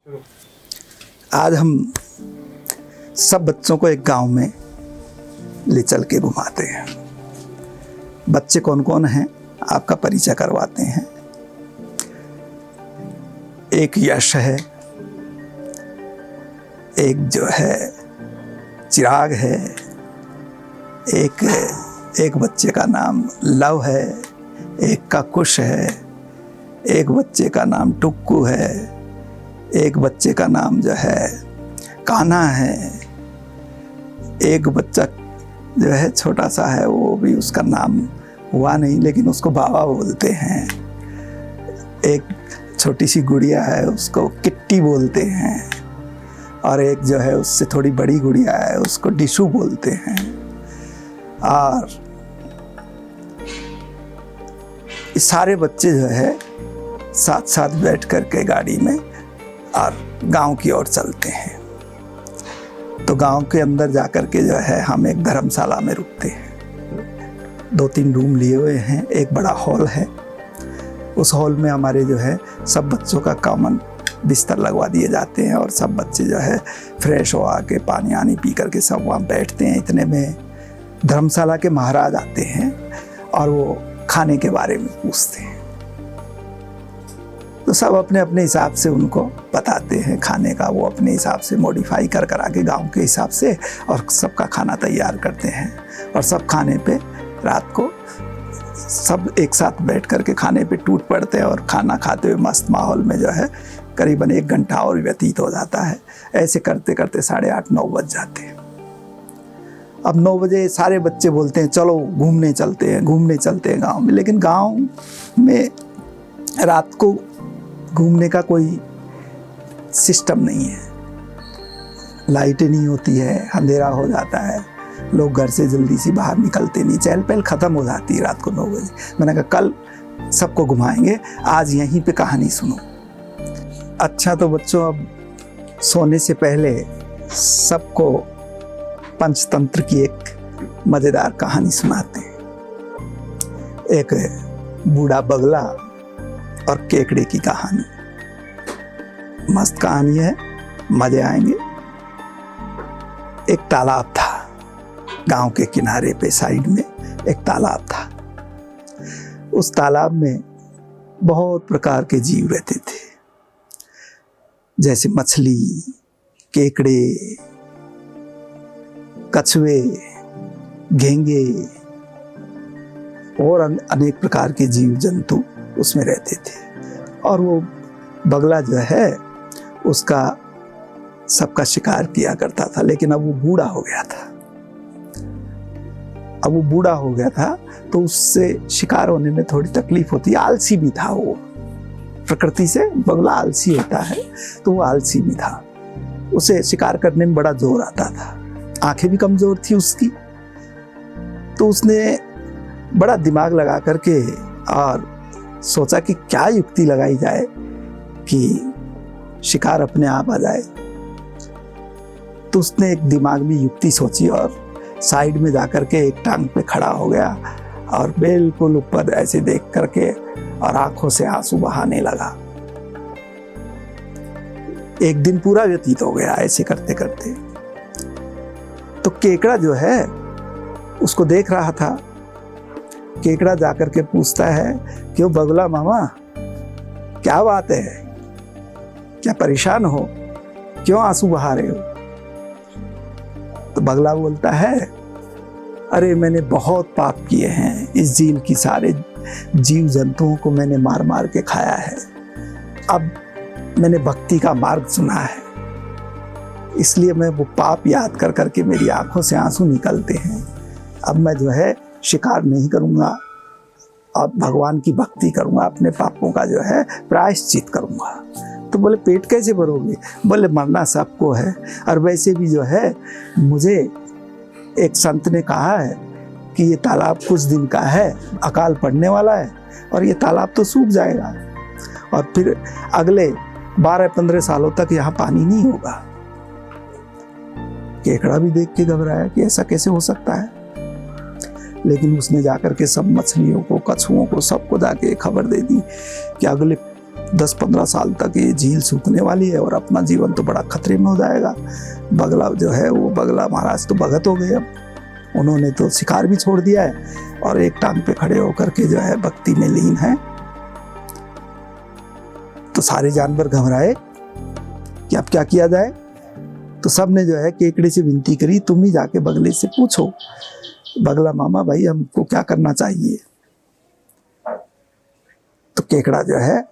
आज हम सब बच्चों को एक गांव में ले चल के घुमाते हैं। बच्चे कौन कौन हैं आपका परिचय करवाते हैं। एक यश है, एक जो है चिराग है, एक बच्चे का नाम लव है, एक का कुश है, एक बच्चे का नाम टुक्कू है, एक बच्चे का नाम जो है कान्हा है, एक बच्चा जो है छोटा सा है, वो भी उसका नाम हुआ नहीं लेकिन उसको बाबा बोलते हैं। एक छोटी सी गुड़िया है, उसको किट्टी बोलते हैं, और एक जो है उससे थोड़ी बड़ी गुड़िया है, उसको डिशू बोलते हैं। और ये सारे बच्चे जो है साथ साथ बैठ कर के गाड़ी में और गांव की ओर चलते हैं। तो गांव के अंदर जाकर के जो है हम एक धर्मशाला में रुकते हैं। 2-3 रूम लिए हुए हैं, एक बड़ा हॉल है। उस हॉल में हमारे जो है सब बच्चों का कॉमन बिस्तर लगवा दिए जाते हैं और सब बच्चे जो है फ्रेश हो आके पानी आनी पी करके सब वहाँ बैठते हैं। इतने में धर्मशाला के महाराज आते हैं और वो खाने के बारे में पूछते हैं। तो सब अपने अपने हिसाब से उनको बताते हैं खाने का, वो अपने हिसाब से मॉडिफाई कर आके गांव के हिसाब से और सबका खाना तैयार करते हैं। और सब खाने पे रात को सब एक साथ बैठ करके खाने पे टूट पड़ते हैं और खाना खाते हुए मस्त माहौल में जो है करीबन 1 घंटा और व्यतीत हो जाता है। ऐसे करते करते 8:30-9 बज जाते हैं। अब 9 बजे सारे बच्चे बोलते हैं चलो घूमने चलते हैं गांव में। लेकिन गांव में रात को घूमने का कोई सिस्टम नहीं है, लाइटें नहीं होती है, अंधेरा हो जाता है, लोग घर से जल्दी से बाहर निकलते नहीं, चहल पहल ख़त्म हो जाती है रात को 9 बजे। मैंने कहा कल सबको घुमाएंगे, आज यहीं पे कहानी सुनो। अच्छा तो बच्चों, अब सोने से पहले सबको पंचतंत्र की एक मज़ेदार कहानी सुनाते हैं। एक बूढ़ा बगला और केकड़े की कहानी, मस्त कहानी है, मजे आएंगे। एक तालाब था गांव के किनारे पे, साइड में एक तालाब था। उस तालाब में बहुत प्रकार के जीव रहते थे, जैसे मछली, केकड़े, कछुए, घेंगे और अनेक प्रकार के जीव जंतु उसमें रहते थे। और वो बगला जो है उसका सबका शिकार किया करता था। लेकिन अब वो बूढ़ा हो गया था तो उससे शिकार होने में थोड़ी तकलीफ होती है। आलसी भी था वो, प्रकृति से बगला आलसी होता है, तो वो आलसी भी था। उसे शिकार करने में बड़ा जोर आता था, आंखें भी कमजोर थी उसकी। तो उसने बड़ा दिमाग लगा करके और सोचा कि क्या युक्ति लगाई जाए कि शिकार अपने आप आ जाए। तो उसने एक दिमाग में युक्ति सोची और साइड में जाकर के एक टांग पे खड़ा हो गया और बिल्कुल ऊपर ऐसे देख करके और आंखों से आंसू बहाने लगा। एक दिन पूरा व्यतीत हो गया ऐसे करते करते। तो केकड़ा जो है उसको देख रहा था। केकड़ा जाकर के पूछता है, क्यों बगला मामा, क्या बात है, क्या परेशान हो, क्यों आंसू बहा रहे हो? तो बगला बोलता है, अरे मैंने बहुत पाप किए हैं, इस झील की सारे जीव जंतुओं को मैंने मार मार के खाया है। अब मैंने भक्ति का मार्ग सुना है, इसलिए मैं वो पाप याद कर करके मेरी आंखों से आंसू निकलते हैं। अब मैं जो है शिकार नहीं करूंगा और भगवान की भक्ति करूंगा, अपने पापों का जो है प्रायश्चित करूंगा। तो बोले पेट कैसे भरोगे? बोले मरना सबको है, और वैसे भी जो है मुझे एक संत ने कहा है कि ये तालाब कुछ दिन का है, अकाल पड़ने वाला है और ये तालाब तो सूख जाएगा और फिर अगले 12-15 सालों तक यहाँ पानी नहीं होगा। केकड़ा भी देख के घबराया कि ऐसा कैसे हो सकता है। लेकिन उसने जाकर के सब मछलियों को, कछुओं को, सबको जाके खबर दे दी कि अगले 10-15 साल तक ये झील सूखने वाली है और अपना जीवन तो बड़ा खतरे में हो जाएगा। बगला जो है वो बगला महाराज तो भगत हो गए, अब उन्होंने तो शिकार भी छोड़ दिया है और एक टांग पे खड़े होकर के जो है भक्ति में लीन है। तो सारे जानवर घबराए कि अब क्या किया जाए। तो सब ने जो है केकड़े से विनती करी, तुम ही जाके बगले से पूछो, बगला मामा भाई हमको क्या करना चाहिए। तो केकड़ा जो है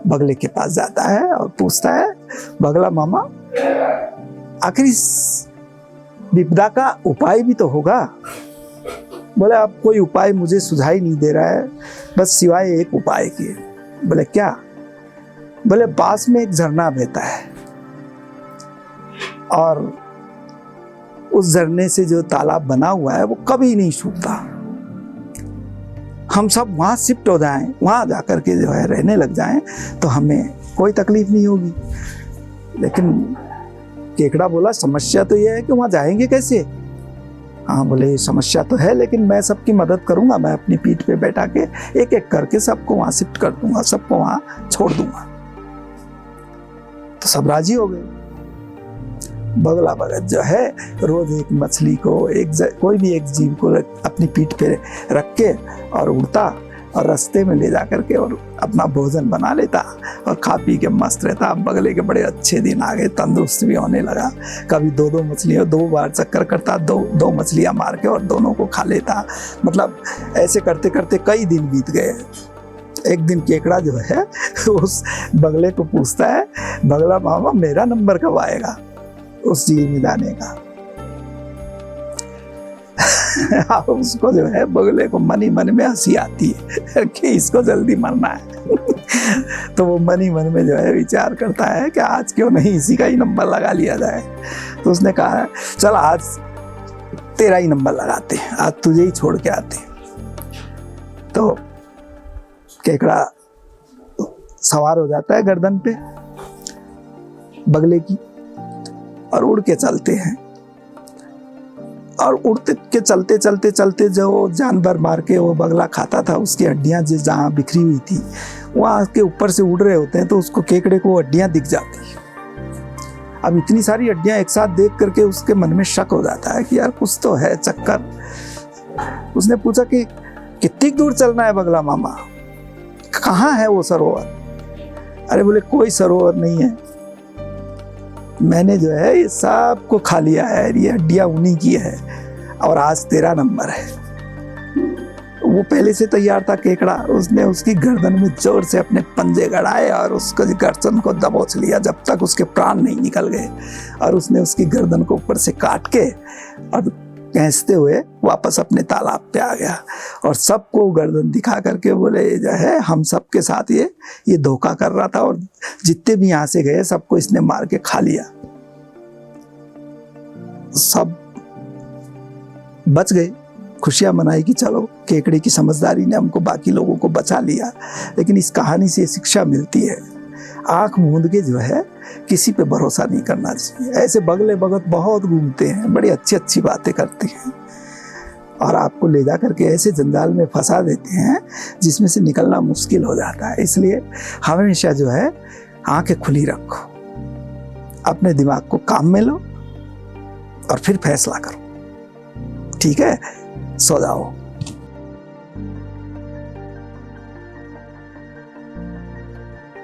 बगले के पास जाता है और पूछता है, बगला मामा आखिर इस विपदा का उपाय भी तो होगा। बोले अब कोई उपाय मुझे सुझाई नहीं दे रहा है, बस सिवाय एक उपाय के। बोले क्या? बोले पास में एक झरना बहता है और उस झरने से जो तालाब बना हुआ है वो कभी नहीं सूखता। हम सब वहां शिफ्ट हो जाएं, वहां जाकर के जो है रहने लग जाएं तो हमें कोई तकलीफ नहीं होगी। लेकिन केकड़ा बोला समस्या तो ये है कि वहां जाएंगे कैसे। हाँ बोले समस्या तो है, लेकिन मैं सबकी मदद करूंगा, मैं अपनी पीठ पे बैठा के एक एक करके सबको वहां शिफ्ट कर दूंगा, सबको वहां छोड़ दूंगा। तो सब राजी हो गए। बगला भगत जो है रोज एक मछली को कोई भी एक जीव को अपनी पीठ पे रख के और उड़ता और रास्ते में ले जा करके और अपना भोजन बना लेता और खा पी के मस्त रहता। बगले के बड़े अच्छे दिन आ गए, तंदुरुस्त भी होने लगा। कभी 2-2 मछलियाँ 2 बार चक्कर करता, 2 मछलियाँ मार के और दोनों को खा लेता। मतलब ऐसे करते करते कई दिन बीत गए। एक दिन केकड़ा जो है उस बगले को पूछता है, बगला मामा मेरा नंबर कब आएगा उस झील में जाने का। उसको जो है बगले को मन ही मन में हंसी आती है कि इसको जल्दी मरना है। तो वो मन ही मन में जो है विचार करता है कि आज क्यों नहीं इसी का ही नंबर लगा लिया जाए। तो उसने कहा चल आज तेरा ही नंबर लगाते हैं, आज तुझे ही छोड़ के आते हैं। तो केकड़ा सवार हो जाता है गर्दन पे बगले की और उड़ के चलते हैं। और उड़ते के चलते चलते चलते जो जानवर मार के वो बगला खाता था उसकी हड्डियां जिस जहाँ बिखरी हुई थी वहाँ के ऊपर से उड़ रहे होते हैं, तो उसको केकड़े को हड्डियां दिख जाती। अब इतनी सारी हड्डियां एक साथ देख करके उसके मन में शक हो जाता है कि यार कुछ तो है चक्कर। उसने पूछा कि कितनी दूर चलना है बगला मामा, कहाँ है वो सरोवर। अरे बोले कोई सरोवर नहीं है, मैंने जो है ये सब को खा लिया है, ये हड्डियां उन्हीं की है और आज तेरा नंबर है। वो पहले से तैयार था केकड़ा, उसने उसकी गर्दन में जोर से अपने पंजे गड़ाए और उसको गर्दन को दबोच लिया जब तक उसके प्राण नहीं निकल गए। और उसने उसकी गर्दन को ऊपर से काट के और खींचते हुए वापस अपने तालाब पे आ गया और सबको गर्दन दिखा करके बोले जो है हम सबके साथ ये धोखा कर रहा था और जितने भी यहाँ से गए सबको इसने मार के खा लिया। सब बच गए, खुशियां मनाई कि चलो केकड़े की समझदारी ने हमको बाकी लोगों को बचा लिया। लेकिन इस कहानी से शिक्षा मिलती है, आंख मूंद के जो है किसी पे भरोसा नहीं करना चाहिए। ऐसे बगले भगत बहुत घूमते हैं, बड़ी अच्छी अच्छी बातें करते हैं और आपको ले जा करके ऐसे जंजाल में फंसा देते हैं जिसमें से निकलना मुश्किल हो जाता है। इसलिए हमेशा जो है आंखें खुली रखो, अपने दिमाग को काम में लो और फिर फैसला करो। ठीक है, सो जाओ।